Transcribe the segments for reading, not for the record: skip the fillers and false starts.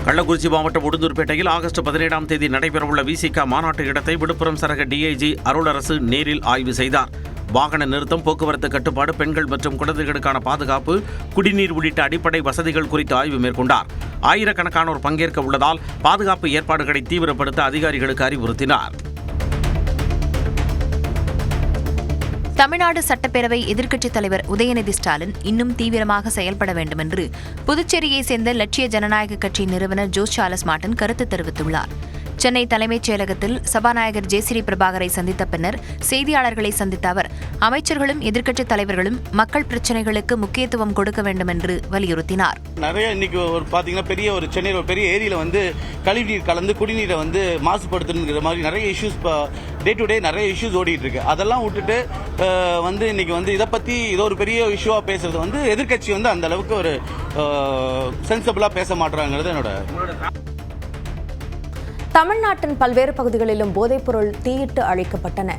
கள்ளக்குறிச்சி மாவட்டம் உடுந்தூர்பேட்டையில் ஆகஸ்ட் 17ஆம் தேதி நடைபெறவுள்ள விசிக மாநாட்டு இடத்தை விழுப்புரம் சரக டிஐஜி அருளரசு நேரில் ஆய்வு செய்தார். வாகன நிறுத்தம், போக்குவரத்து கட்டுப்பாடு, பெண்கள் மற்றும் குழந்தைகளுக்கான பாதுகாப்பு, குடிநீர் உள்ளிட்ட அடிப்படை வசதிகள் குறித்து ஆய்வு மேற்கொண்டார். ஆயிரக்கணக்கானோர் பங்கேற்க உள்ளதால் பாதுகாப்பு ஏற்பாடுகளை தீவிரப்படுத்த அதிகாரிகளுக்கு அறிவுறுத்தினார். தமிழ்நாடு சட்டப்பேரவை எதிர்க்கட்சித் தலைவர் உதயநிதி ஸ்டாலின் இன்னும் தீவிரமாக செயல்பட வேண்டும் என்று புதுச்சேரியைச் சேர்ந்த லட்சிய ஜனநாயக கட்சி நிறுவனர் ஜோஸ் சார்லஸ் மார்டன் கருத்து தெரிவித்துள்ளார். சென்னை தலைமைச் செயலகத்தில் சபாநாயகர் ஜெயஸ்ரீ பிரபாகரை சந்தித்த பின்னர் செய்தியாளர்களை சந்தித்த அவர், அமைச்சர்களும் எதிர்க்கட்சித் தலைவர்களும் மக்கள் பிரச்சினைகளுக்கு முக்கியத்துவம் கொடுக்க வேண்டும் என்று வலியுறுத்தினார். நிறைய இன்னைக்கு பாத்தீங்கன்னா சென்னையில் ஒரு பெரிய ஏரியில கழிவுநீர் கலந்து குடிநீரை மாசுபடுத்துங்கிற மாதிரி நிறைய இஷ்யூஸ் டே டு டே நிறைய இஷ்யூஸ் ஓடிட்டு இருக்கு. அதெல்லாம் விட்டுட்டு இன்னைக்கு இதை பத்தி இது ஒரு பெரிய இஷ்யூவா பேசுறது எதிர்க்கட்சி அந்த அளவுக்கு ஒரு சென்சிபிளா பேச மாட்டாங்கிறது என்னோட. தமிழ்நாட்டின் பல்வேறு பகுதிகளிலும் போதைப்பொருள் தீயிட்டு அழிக்கப்பட்டன.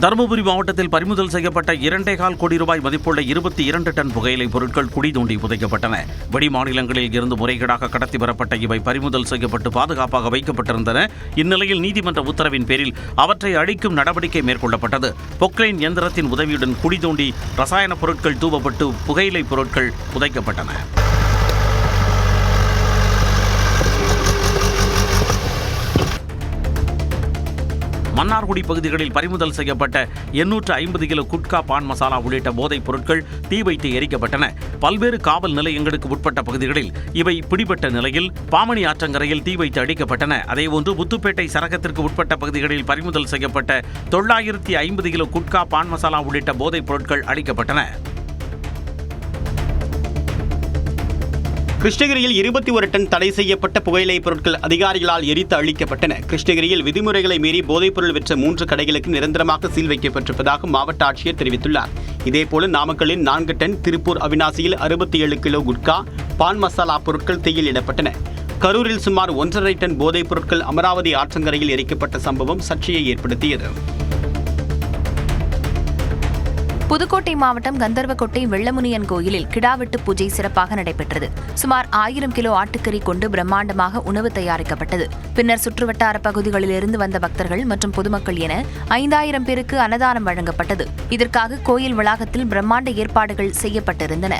தருமபுரி மாவட்டத்தில் பறிமுதல் செய்யப்பட்ட 2.25 கோடி ரூபாய் மதிப்புள்ள 22 டன் புகையிலை பொருட்கள் குடி தோண்டி புதைக்கப்பட்டன. வெளி மாநிலங்களில் இருந்து முறைகேடாக கடத்தி வரப்பட்ட இவை பறிமுதல் செய்யப்பட்டு பாதுகாப்பாக வைக்கப்பட்டிருந்தன. இந்நிலையில் நீதிமன்ற உத்தரவின் பேரில் அவற்றை அழிக்கும் நடவடிக்கை மேற்கொள்ளப்பட்டது. பொக்லைன் இயந்திரத்தின் உதவியுடன் குடி தோண்டி ரசாயன பொருட்கள் தூவப்பட்டு புகையிலை பொருட்கள் புதைக்கப்பட்டன. மன்னார்குடி பகுதிகளில் பறிமுதல் செய்யப்பட்ட 850 கிலோ குட்கா, பான் மசாலா உள்ளிட்ட போதைப் பொருட்கள் தீ வைத்து எரிக்கப்பட்டன. பல்வேறு காவல் நிலையங்களுக்கு உட்பட்ட பகுதிகளில் இவை பிடிபட்ட நிலையில் பாமணி ஆற்றங்கரையில் தீ வைத்து அழிக்கப்பட்டன. அதேபோன்று முத்துப்பேட்டை சரகத்திற்கு உட்பட்ட பகுதிகளில் பறிமுதல் செய்யப்பட்ட 950 கிலோ குட்கா, பான் மசாலா உள்ளிட்ட போதைப் பொருட்கள் அழிக்கப்பட்டன. கிருஷ்ணகிரியில் 21 டன் தடை செய்யப்பட்ட புகையிலை பொருட்கள் அதிகாரிகளால் எரித்து அழிக்கப்பட்டன. கிருஷ்ணகிரியில் விதிமுறைகளை மீறி போதைப்பொருள் விற்ற 3 கடைகளுக்கு நிரந்தரமாக சீல் வைக்கப்பட்டிருப்பதாக மாவட்ட ஆட்சியர் தெரிவித்துள்ளார். இதேபோல நாமக்கல்லில் 4 டன், திருப்பூர் அவினாசியில் 67 கிலோ குட்கா, பான் மசாலா பொருட்கள் தீயில் இடப்பட்டன. கரூரில் சுமார் 1.5 டன் போதைப் பொருட்கள் அமராவதி ஆற்றங்கரையில் எரிக்கப்பட்ட சம்பவம் சர்ச்சையை ஏற்படுத்தியது. புதுக்கோட்டை மாவட்டம் கந்தர்வக்கோட்டை வெள்ளமுனியன் கோயிலில் கிடாவெட்டு பூஜை சிறப்பாக நடைபெற்றது. சுமார் 1000 கிலோ ஆட்டுக்கறி கொண்டு பிரம்மாண்டமாக உணவு தயாரிக்கப்பட்டது. பின்னர் சுற்றுவட்டார பகுதிகளிலிருந்து வந்த பக்தர்கள் மற்றும் பொதுமக்கள் என 5000 பேருக்கு அன்னதானம் வழங்கப்பட்டது. இதற்காக கோயில் வளாகத்தில் பிரம்மாண்ட ஏற்பாடுகள் செய்யப்பட்டிருந்தன.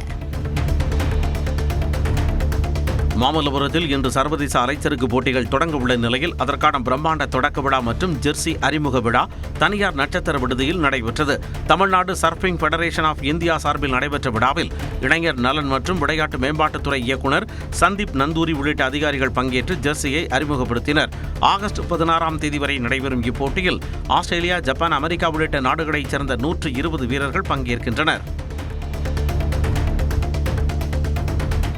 மாமல்லபுரத்தில் இன்று சர்வதேச அலைச்சறுக்கு போட்டிகள் தொடங்க உள்ள நிலையில் அதற்கான பிரம்மாண்ட தொடக்க விழா மற்றும் ஜெர்சி அறிமுக விழா தனியார் நட்சத்திர விடுதியில் நடைபெற்றது. Tamil Nadu surfing federation of India சார்பில் நடைபெற்ற விழாவில் இளைஞர் நலன் மற்றும் விளையாட்டு மேம்பாட்டுத்துறை இயக்குநர் சந்தீப் நந்தூரி உள்ளிட்ட அதிகாரிகள் பங்கேற்று ஜெர்சியை அறிமுகப்படுத்தினர். ஆகஸ்ட் 16ஆம் தேதி வரை நடைபெறும் இப்போட்டியில் ஆஸ்திரேலியா, ஜப்பான், அமெரிக்கா உள்ளிட்ட நாடுகளைச் சேர்ந்த 120 வீரர்கள் பங்கேற்கின்றனர்.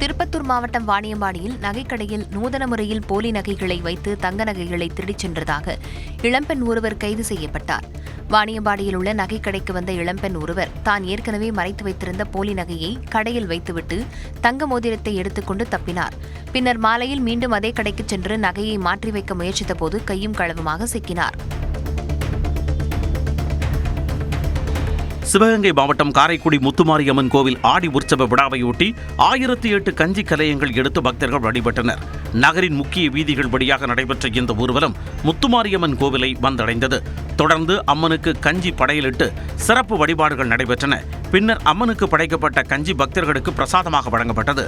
திருப்பத்தூர் மாவட்டம் வாணியம்பாடியில் நகைக்கடையில் நூதன முறையில் போலி நகைகளை வைத்து தங்க நகைகளை திருடிச் சென்றதாக இளம்பெண் ஒருவர் கைது செய்யப்பட்டார். வாணியம்பாடியில் உள்ள நகைக்கடைக்கு வந்த இளம்பெண் ஒருவர் தான் ஏற்கனவே மறைத்து வைத்திருந்த போலி நகையை கடையில் வைத்துவிட்டு தங்க மோதிரத்தை எடுத்துக்கொண்டு தப்பினார். பின்னர் மாலையில் மீண்டும் அதே கடைக்கு சென்று நகையை மாற்றி வைக்க முயற்சித்தபோது கையும் களவுமாக சிக்கினார். சிவகங்கை மாவட்டம் காரைக்குடி முத்துமாரியம்மன் கோவில் ஆடி உற்சவ விழாவையொட்டி 1008 கஞ்சி கலயங்கள் எடுத்து பக்தர்கள் வழிபட்டனர். நகரின் முக்கிய வீதிகள் வழியாக நடைபெற்ற இந்த ஊர்வலம் முத்துமாரியம்மன் கோவிலை வந்தடைந்தது. தொடர்ந்து அம்மனுக்கு கஞ்சி படையலிட்டு சிறப்பு வழிபாடுகள் நடைபெற்றன. பின்னர் அம்மனுக்கு படைக்கப்பட்ட கஞ்சி பக்தர்களுக்கு பிரசாதமாக வழங்கப்பட்டது.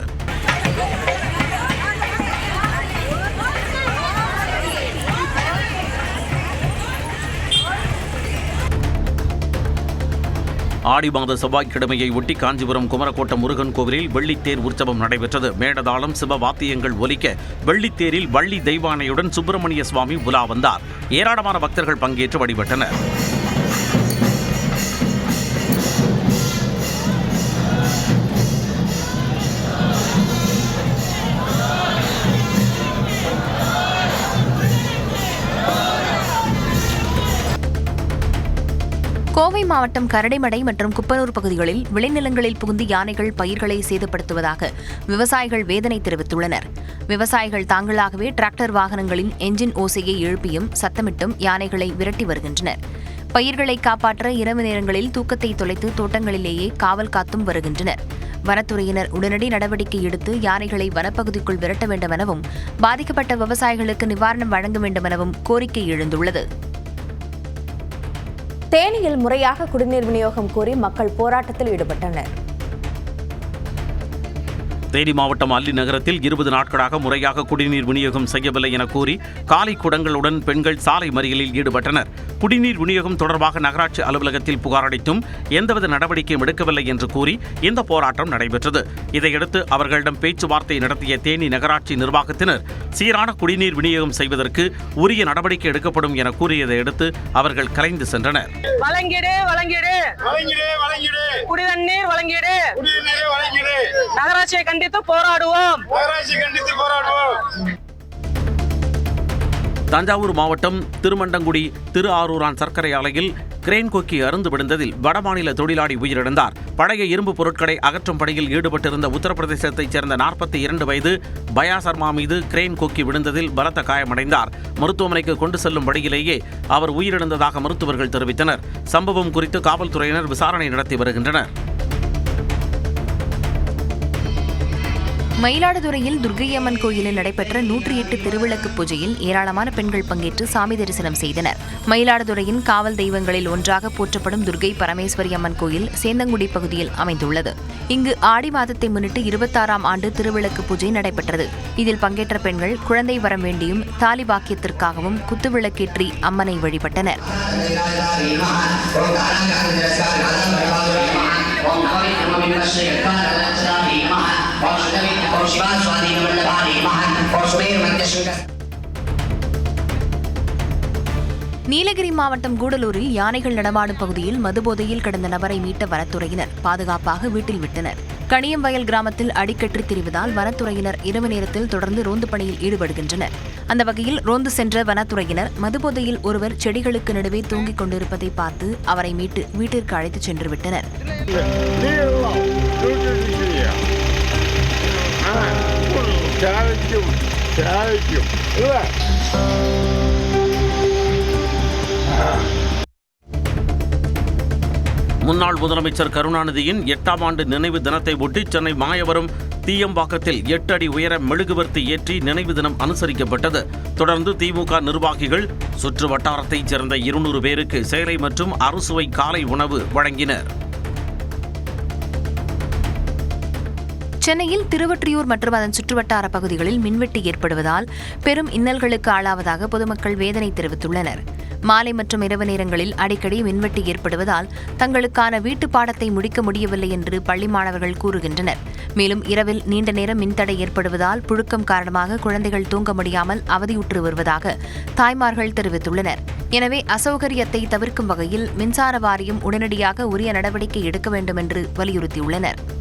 ஆடி மாத செவ்வாய்க்கிழமையை ஒட்டி காஞ்சிபுரம் குமரக்கோட்டம் முருகன் கோவிலில் வெள்ளித்தேர் உற்சவம் நடைபெற்றது. மேடதாளம், சிவ வாத்தியங்கள் ஒலிக்க வெள்ளித்தேரில் வள்ளி தெய்வானையுடன் சுப்பிரமணிய சுவாமி உலா வந்தார். ஏராளமான பக்தர்கள் பங்கேற்று வழிபட்டனர். கோவை மாவட்டம் கரடிமடை மற்றும் குப்பனூர் பகுதிகளில் விளைநிலங்களில் புகுந்து யானைகள் பயிர்களை சேதப்படுத்துவதாக விவசாயிகள் வேதனை தெரிவித்துள்ளனர். விவசாயிகள் தாங்களாகவே டிராக்டர் வாகனங்களின் என்ஜின் ஓசையை எழுப்பியும் சத்தமிட்டும் யானைகளை விரட்டி வருகின்றனர். பயிர்களை காப்பாற்ற இரவு நேரங்களில் தூக்கத்தை தொலைத்து தோட்டங்களிலேயே காவல் காத்தும் வருகின்றனர். வனத்துறையினர் உடனடி நடவடிக்கை எடுத்து யானைகளை வனப்பகுதிக்குள் விரட்ட வேண்டும் எனவும் பாதிக்கப்பட்ட விவசாயிகளுக்கு நிவாரணம் வழங்க வேண்டும் எனவும் கோரிக்கை எழுந்துள்ளது. தேனியில் முறையாக குடிநீர் விநியோகம் கோரி மக்கள் போராட்டத்தில் ஈடுபட்டனர். தேனி மாவட்டம் அல்லி நகரத்தில் 20 நாட்களாக முறையாக குடிநீர் விநியோகம் செய்யவில்லை என கூறி காலி குடங்களுடன் பெண்கள் சாலை மறியலில் ஈடுபட்டனர். குடிநீர் விநியோகம் தொடர்பாக நகராட்சி அலுவலகத்தில் புகார் அளித்தும் எந்தவித நடவடிக்கையும் எடுக்கவில்லை என்று கூறி இந்த போராட்டம் நடைபெற்றது. இதையடுத்து அவர்களிடம் பேச்சுவார்த்தை நடத்திய தேனி நகராட்சி நிர்வாகத்தினர் சீரான குடிநீர் விநியோகம் செய்வதற்கு உரிய நடவடிக்கை எடுக்கப்படும் என கூறியதை அடுத்து அவர்கள் கலைந்து சென்றனர். நகராட்சியை கண்டித்து போராடுவோம். தஞ்சாவூர் மாவட்டம் திருமண்டங்குடி திரு ஆரூரான் சர்க்கரை ஆலையில் கிரேன் கொக்கி அறுந்து விழுந்ததில் வடமாநில தொழிலாளி உயிரிழந்தார். பழைய இரும்பு பொருட்களை அகற்றும் பணியில் ஈடுபட்டிருந்த உத்தரப்பிரதேசத்தைச் சேர்ந்த 42 வயது பயா சர்மா மீது கிரேன் கொக்கி விழுந்ததில் பலத்த காயமடைந்தார். மருத்துவமனைக்கு கொண்டு செல்லும் வழியிலேயே அவர் உயிரிழந்ததாக மருத்துவர்கள் தெரிவித்தனர். சம்பவம் குறித்து காவல்துறையினர் விசாரணை நடத்தி வருகின்றனர். மயிலாடுதுறையில் துர்க்கையம்மன் கோயிலில் நடைபெற்ற 108 திருவிளக்கு பூஜையில் ஏராளமான பெண்கள் பங்கேற்று சாமி தரிசனம் செய்தனர். மயிலாடுதுறையின் காவல் தெய்வங்களில் ஒன்றாக போற்றப்படும் துர்க்கை பரமேஸ்வரி அம்மன் கோயில் சேந்தங்குடி பகுதியில் அமைந்துள்ளது. இங்கு ஆடி மாதத்தை முன்னிட்டு 26ஆம் ஆண்டு திருவிளக்கு பூஜை நடைபெற்றது. இதில் பங்கேற்ற பெண்கள் குழந்தை வரம் வேண்டியும் தாலி பாக்கியத்திற்காகவும் குத்துவிளக்கேற்றி அம்மனை வழிபட்டனர். நீலகிரி மாவட்டம் கூடலூரில் யானைகள் நடமாடும் பகுதியில் மதுபோதையில் கிடந்த நபரை மீட்ட வனத்துறையினர் பாதுகாப்பாக வீட்டில் விட்டனர். கணியம்வயல் கிராமத்தில் அடிக்கற்றி திரிவதால் வனத்துறையினர் இரவு நேரத்தில் தொடர்ந்து ரோந்து பணியில் ஈடுபடுகின்றனர். அந்த வகையில் ரோந்து சென்ற வனத்துறையினர் மதுபோதையில் ஒருவர் செடிகளுக்கு நடுவே தூங்கிக் கொண்டிருப்பதை பார்த்து அவரை மீட்டு வீட்டிற்கு அழைத்துச் சென்று விட்டனர். முன்னாள் முதலமைச்சர் கருணாநிதியின் 8ஆம் ஆண்டு நினைவு தினத்தை ஒட்டி சென்னை மாயவரம் தீயம்பாக்கத்தில் 8 அடி உயர மெழுகுவர்த்தி ஏற்றி நினைவு தினம் அனுசரிக்கப்பட்டது. தொடர்ந்து திமுக நிர்வாகிகள் சுற்று வட்டாரத்தைச் சேர்ந்த 200 பேருக்கு சேலை மற்றும் அறுசுவை காலை உணவு வழங்கினர். சென்னையில் திருவொற்றியூர் மற்றும் அதன் சுற்றுவட்டார பகுதிகளில் மின்வெட்டு ஏற்படுவதால் பெரும் இன்னல்களுக்கு ஆளாவதாக பொதுமக்கள் வேதனை தெரிவித்துள்ளனர். மாலை மற்றும் இரவு நேரங்களில் அடிக்கடி மின்வெட்டு ஏற்படுவதால் தங்களுக்கான வீட்டு பாடத்தை முடிக்க முடியவில்லை என்று பள்ளி மாணவர்கள் கூறுகின்றனர். மேலும் இரவில் நீண்ட நேரம் மின்தடை ஏற்படுவதால் புழுக்கம் காரணமாக குழந்தைகள் தூங்க முடியாமல் அவதியுற்று வருவதாக தாய்மார்கள் தெரிவித்துள்ளனர். எனவே அசௌகரியத்தை தவிர்க்கும் வகையில் மின்சார வாரியம் உடனடியாக உரிய நடவடிக்கை எடுக்க வேண்டும் என்று வலியுறுத்தியுள்ளனர்.